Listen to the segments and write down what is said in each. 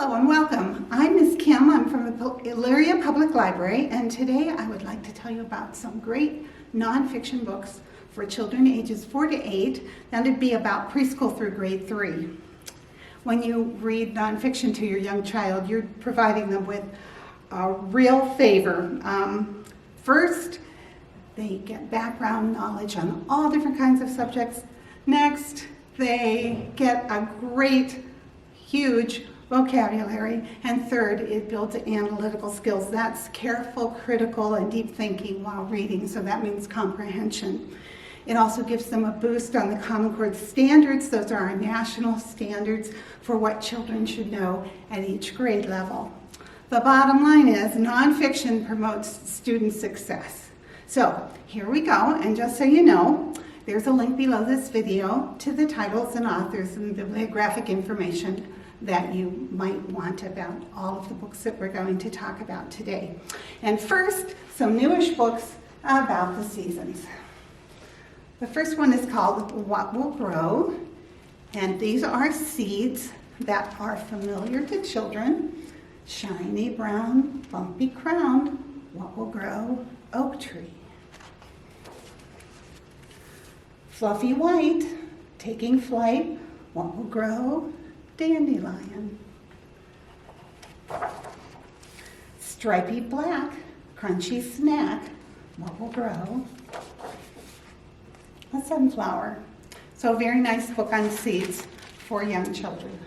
Hello and welcome. I'm Ms. Kim. I'm from the Elyria Public Library, and today I would like to tell you about some great nonfiction books for children ages 4 to 8. That'd be about preschool through grade 3. When you read nonfiction to your young child, you're providing them with a real favor. First, they get background knowledge on all different kinds of subjects. Next, they get a great, huge vocabulary. And third, it builds analytical skills. That's careful, critical, and deep thinking while reading, so that means comprehension. It also gives them a boost on the Common Core standards. Those are our national standards for what children should know at each grade level. The bottom line is nonfiction promotes student success. So here we go, and just so you know, there's a link below this video to the titles and authors and bibliographic information that you might want about all of the books that we're going to talk about today. And first, some newish books about the seasons. The first one is called What Will Grow, and these are seeds that are familiar to children. Shiny brown, bumpy crown, what will grow? Oak tree. Fluffy white, taking flight, what will grow? Dandelion. Stripy black, crunchy snack, what will grow? A sunflower. So a very nice book on seeds for young children.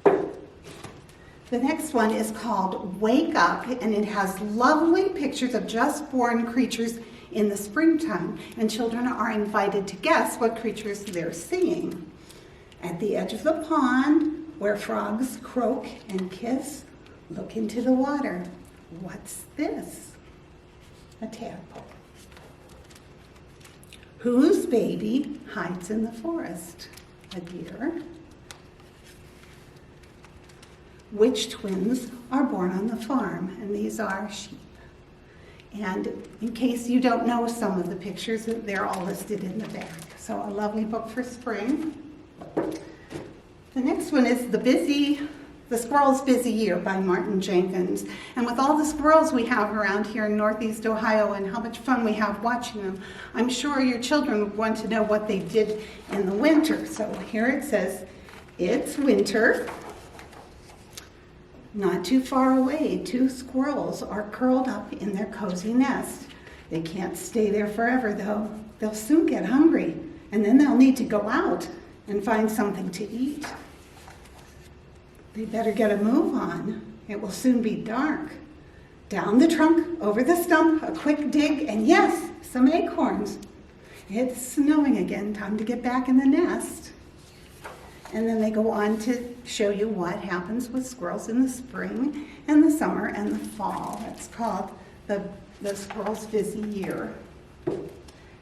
The next one is called Wake Up, and it has lovely pictures of just born creatures in the springtime, and children are invited to guess what creatures they're seeing. At the edge of the pond, where frogs croak and kiss, look into the water. What's this? A tadpole. Whose baby hides in the forest? A deer. Which twins are born on the farm? And these are sheep. And in case you don't know some of the pictures, they're all listed in the back. So a lovely book for spring. The next one is The Squirrel's Busy Year by Martin Jenkins. And with all the squirrels we have around here in Northeast Ohio and how much fun we have watching them, I'm sure your children would want to know what they did in the winter. So here it says, it's winter. Not too far away, 2 squirrels are curled up in their cozy nest. They can't stay there forever though. They'll soon get hungry, and then they'll need to go out and find something to eat. They better get a move on. It will soon be dark. Down the trunk, over the stump, a quick dig, and yes, some acorns. It's snowing again, time to get back in the nest. And then they go on to show you what happens with squirrels in the spring and the summer and the fall. That's called the Squirrel's Busy Year.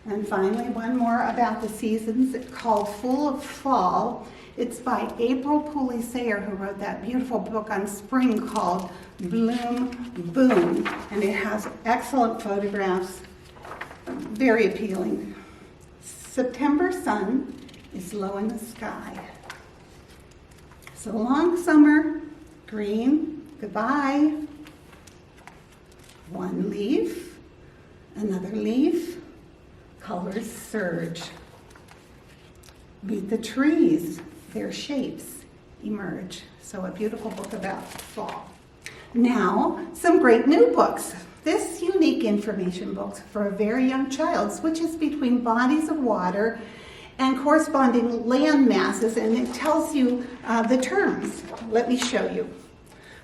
And finally, one more about the seasons. It's called Full of Fall. It's by April Pooley Sayer, who wrote that beautiful book on spring called Bloom Boom. And it has excellent photographs, very appealing. September sun is low in the sky. So long, summer, green, goodbye. One leaf, another leaf, colors surge. Meet the trees, their shapes emerge. So a beautiful book about fall. Now, some great new books. This unique information book for a very young child switches between bodies of water and corresponding land masses, and it tells you the terms. Let me show you.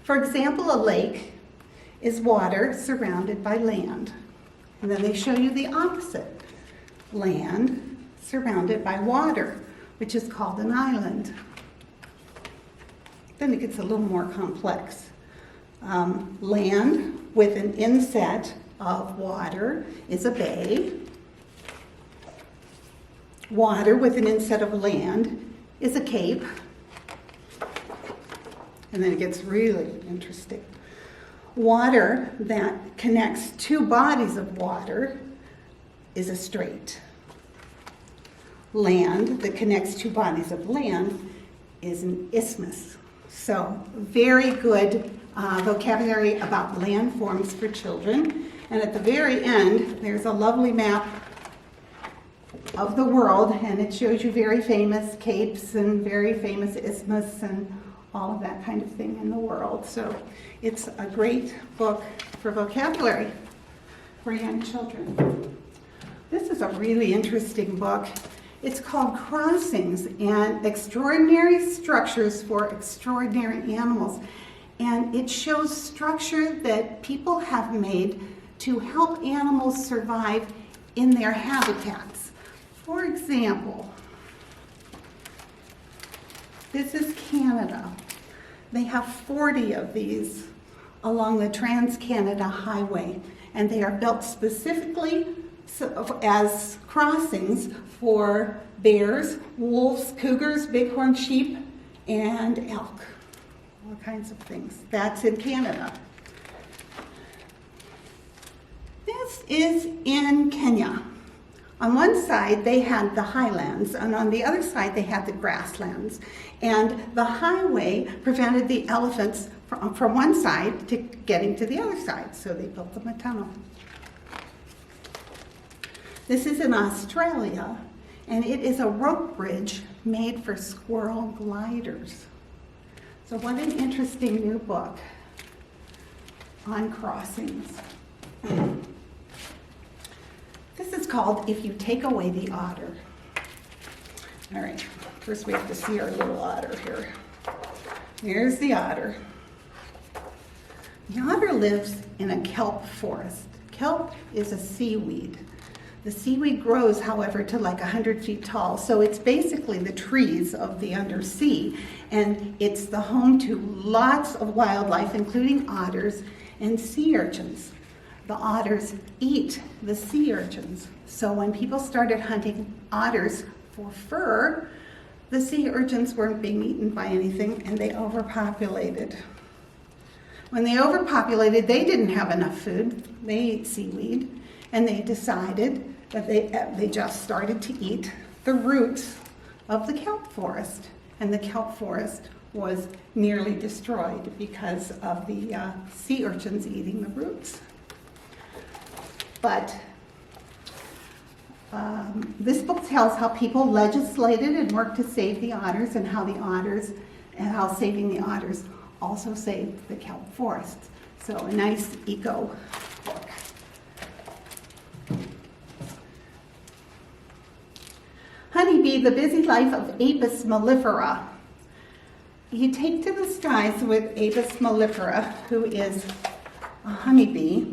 For example, a lake is water surrounded by land. And then they show you the opposite. Land surrounded by water, which is called an island. Then it gets a little more complex. Land with an inset of water is a bay. Water with an inset of land is a cape. And then it gets really interesting. Water that connects 2 bodies of water is a strait. Land that connects 2 bodies of land is an isthmus. So very good vocabulary about landforms for children. And at the very end, there's a lovely map of the world, and it shows you very famous capes and very famous isthmus and all of that kind of thing in the world. So it's a great book for vocabulary for young children. This is a really interesting book. It's called Crossings and Extraordinary Structures for Extraordinary Animals. And it shows structure that people have made to help animals survive in their habitats. For example, this is Canada. They have 40 of these along the Trans-Canada Highway, and they are built specifically as crossings for bears, wolves, cougars, bighorn sheep, and elk. All kinds of things. That's in Canada. This is in Kenya. On one side, they had the highlands, and on the other side, they had the grasslands. And the highway prevented the elephants from one side to getting to the other side, so they built them a tunnel. This is in Australia, and it is a rope bridge made for squirrel gliders. So what an interesting new book on crossings. This is called If You Take Away the Otter. All right, first we have to see our little otter here. Here's the otter. The otter lives in a kelp forest. Kelp is a seaweed. The seaweed grows, however, to like 100 feet tall, so it's basically the trees of the undersea, and it's the home to lots of wildlife, including otters and sea urchins. The otters eat the sea urchins. So when people started hunting otters for fur, the sea urchins weren't being eaten by anything, and they overpopulated. When they overpopulated, they didn't have enough food. They ate seaweed, and they decided that they just started to eat the roots of the kelp forest. And the kelp forest was nearly destroyed because of the sea urchins eating the roots. But this book tells how people legislated and worked to save the otters, and how saving the otters also saved the kelp forests. So a nice eco book. Honeybee, The Busy Life of Apis mellifera. You take to the skies with Apis mellifera, who is a honeybee.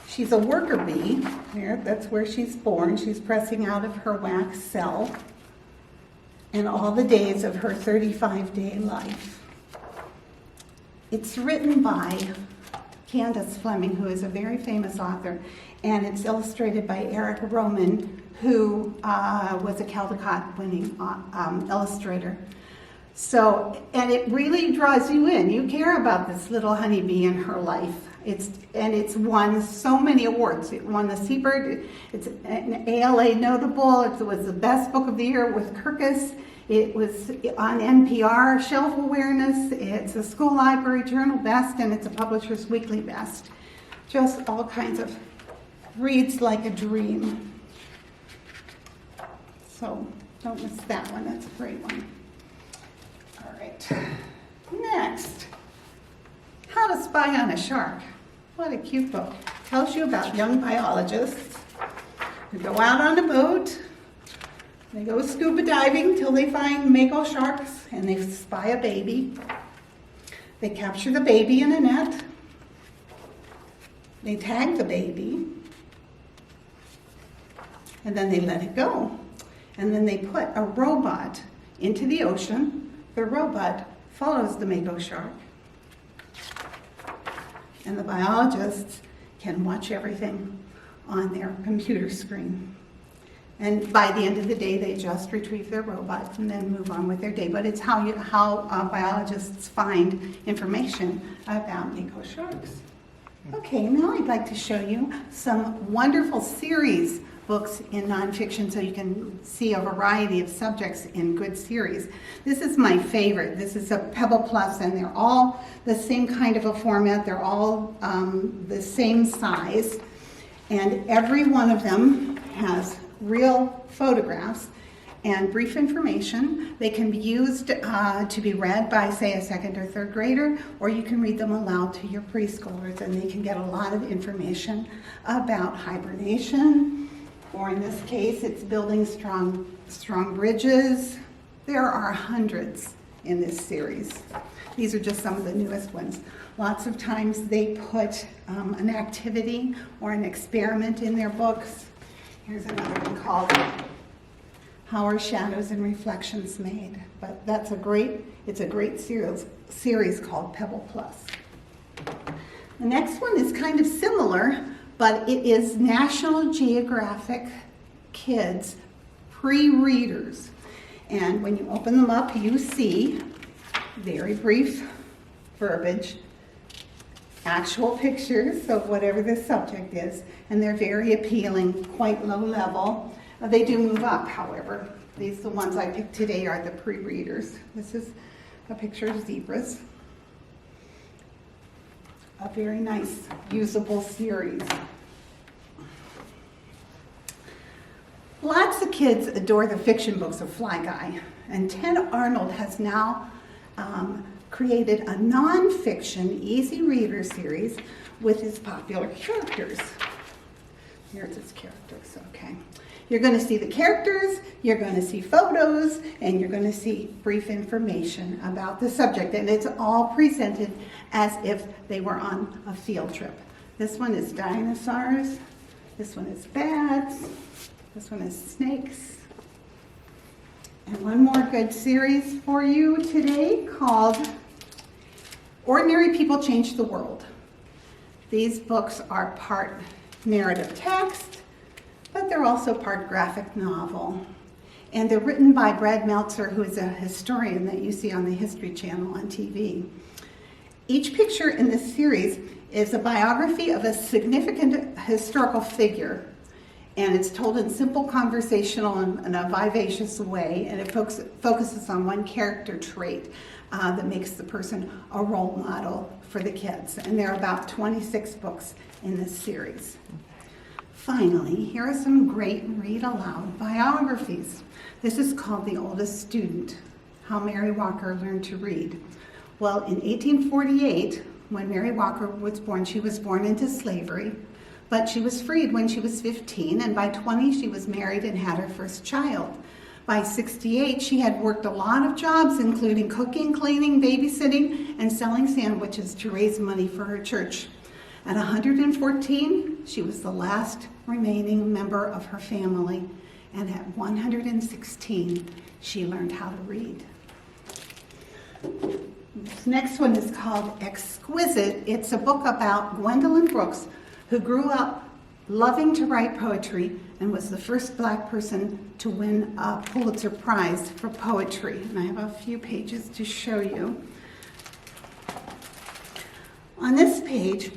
She's a worker bee. That's where she's born. She's pressing out of her wax cell, and all the days of her 35-day life. It's written by Candace Fleming, who is a very famous author, and it's illustrated by Eric Roman, who was a Caldecott-winning illustrator. So, and it really draws you in. You care about this little honeybee in her life. It's won so many awards. It won the Seabird. It's an ALA notable. It was the best book of the year with Kirkus. It was on NPR Shelf Awareness. It's a school library journal best, and it's a Publisher's Weekly best. Just all kinds of reads like a dream. So don't miss that one. That's a great one. All right. Next, How to Spy on a Shark. What a cute book. Tells you about young biologists who go out on a boat. They go scuba diving till they find mako sharks, and they spy a baby. They capture the baby in a net. They tag the baby. And then they let it go. And then they put a robot into the ocean. The robot follows the mako shark. And the biologists can watch everything on their computer screen. And by the end of the day, they just retrieve their robot and then move on with their day. But it's how biologists find information about mako sharks. Okay, now I'd like to show you some wonderful series books in nonfiction so you can see a variety of subjects in good series. This is my favorite. This is a Pebble Plus, and they're all the same kind of a format. They're all the same size, and every one of them has real photographs and brief information. They can be used to be read by, say, a second or third grader, or you can read them aloud to your preschoolers, and they can get a lot of information about hibernation, or in this case, it's building strong bridges. There are hundreds in this series. These are just some of the newest ones. Lots of times they put an activity or an experiment in their books. Here's another one called How Are Shadows and Reflections Made? But it's a great series called Pebble Plus. The next one is kind of similar, but it is National Geographic Kids pre-readers. And when you open them up, you see very brief verbiage, actual pictures of whatever the subject is, and they're very appealing, quite low level. They do move up, however. The ones I picked today are the pre-readers. This is a picture of zebras. A very nice, usable series. Lots of kids adore the fiction books of Fly Guy, and Ted Arnold has now created a non-fiction, easy reader series with his popular characters. Here's his characters, okay. You're going to see the characters, you're going to see photos, and you're going to see brief information about the subject. And it's all presented as if they were on a field trip. This one is dinosaurs, this one is bats, this one is snakes. And one more good series for you today called Ordinary People Change the World. These books are part narrative text, but they're also part graphic novel. And they're written by Brad Meltzer, who is a historian that you see on the History Channel on TV. Each picture in this series is a biography of a significant historical figure, and it's told in simple, conversational, and a vivacious way, and it focuses on one character trait that makes the person a role model for the kids. And there are about 26 books in this series. Finally, here are some great read-aloud biographies. This is called The Oldest Student, How Mary Walker Learned to Read. Well, in 1848, when Mary Walker was born, she was born into slavery, but she was freed when she was 15, and by 20 she was married and had her first child. By 68, she had worked a lot of jobs, including cooking, cleaning, babysitting, and selling sandwiches to raise money for her church. At 114, she was the last remaining member of her family, and at 116, she learned how to read. This next one is called Exquisite. It's a book about Gwendolyn Brooks, who grew up loving to write poetry and was the first Black person to win a Pulitzer Prize for poetry. And I have a few pages to show you. On this page,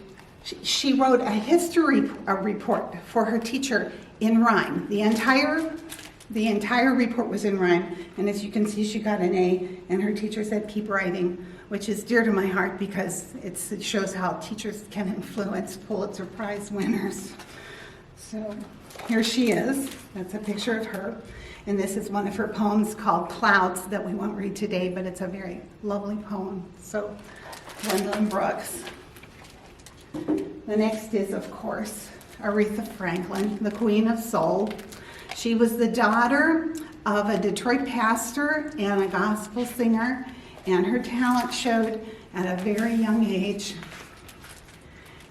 she wrote a history report for her teacher in rhyme. The entire report was in rhyme, and as you can see, she got an A, and her teacher said, "Keep writing," which is dear to my heart because it shows how teachers can influence Pulitzer Prize winners. So here she is. That's a picture of her. And this is one of her poems called Clouds that we won't read today, but it's a very lovely poem. So, Gwendolyn Brooks. The next is, of course, Aretha Franklin, the Queen of Soul. She was the daughter of a Detroit pastor and a gospel singer, and her talent showed at a very young age.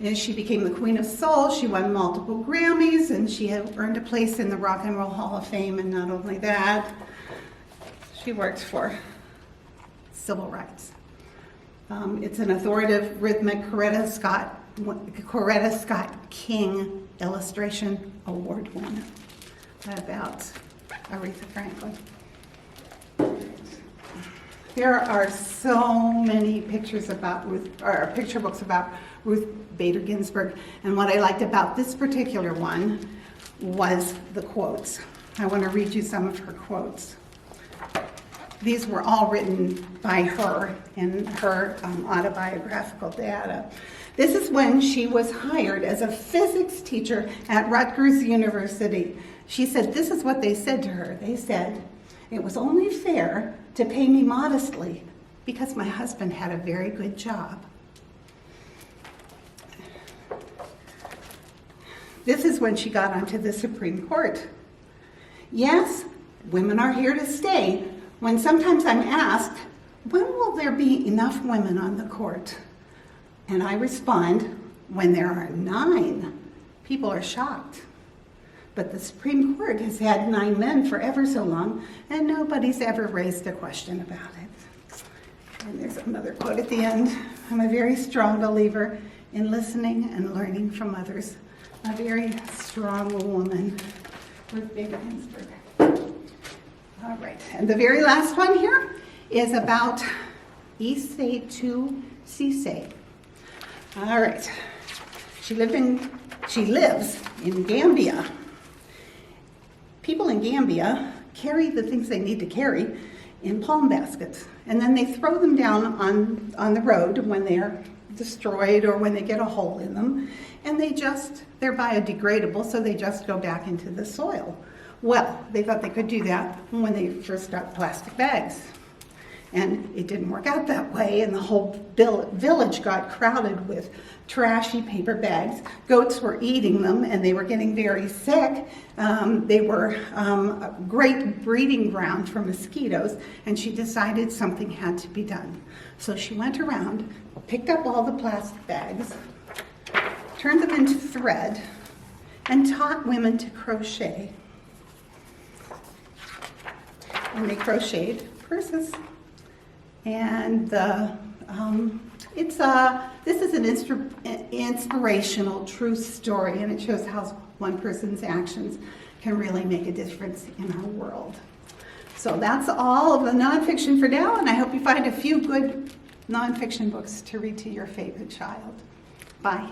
As she became the Queen of Soul, she won multiple Grammys, and she had earned a place in the Rock and Roll Hall of Fame, and not only that, she worked for civil rights. It's an authoritative, rhythmic Coretta Scott King illustration award winner about Aretha Franklin. There are so many pictures about picture books about Ruth Bader Ginsburg, and what I liked about this particular one was the quotes. I want to read you some of her quotes. These were all written by her in her autobiographical data. This is when she was hired as a physics teacher at Rutgers University. She said, this is what they said to her. They said, it was only fair to pay me modestly because my husband had a very good job. This is when she got onto the Supreme Court. Yes, women are here to stay. When sometimes I'm asked, when will there be enough women on the court? And I respond, when there are 9. People are shocked. But the Supreme Court has had 9 men for ever so long, and nobody's ever raised a question about it. And there's another quote at the end. I'm a very strong believer in listening and learning from others. A very strong woman. Ruth Bader Ginsburg. All right, and the very last one here is about Ise to Cisse. All right, she lives in Gambia. People in Gambia carry the things they need to carry in palm baskets, and then they throw them down on the road when they're destroyed or when they get a hole in them, and they're biodegradable, so they just go back into the soil. Well, they thought they could do that when they first got plastic bags. And it didn't work out that way, and the whole village got crowded with trashy paper bags. Goats were eating them, and they were getting very sick. They were a great breeding ground for mosquitoes, and she decided something had to be done. So she went around, picked up all the plastic bags, turned them into thread, and taught women to crochet. And they crocheted purses. And this is an inspirational, true story, and it shows how one person's actions can really make a difference in our world. So that's all of the nonfiction for now, and I hope you find a few good nonfiction books to read to your favorite child. Bye.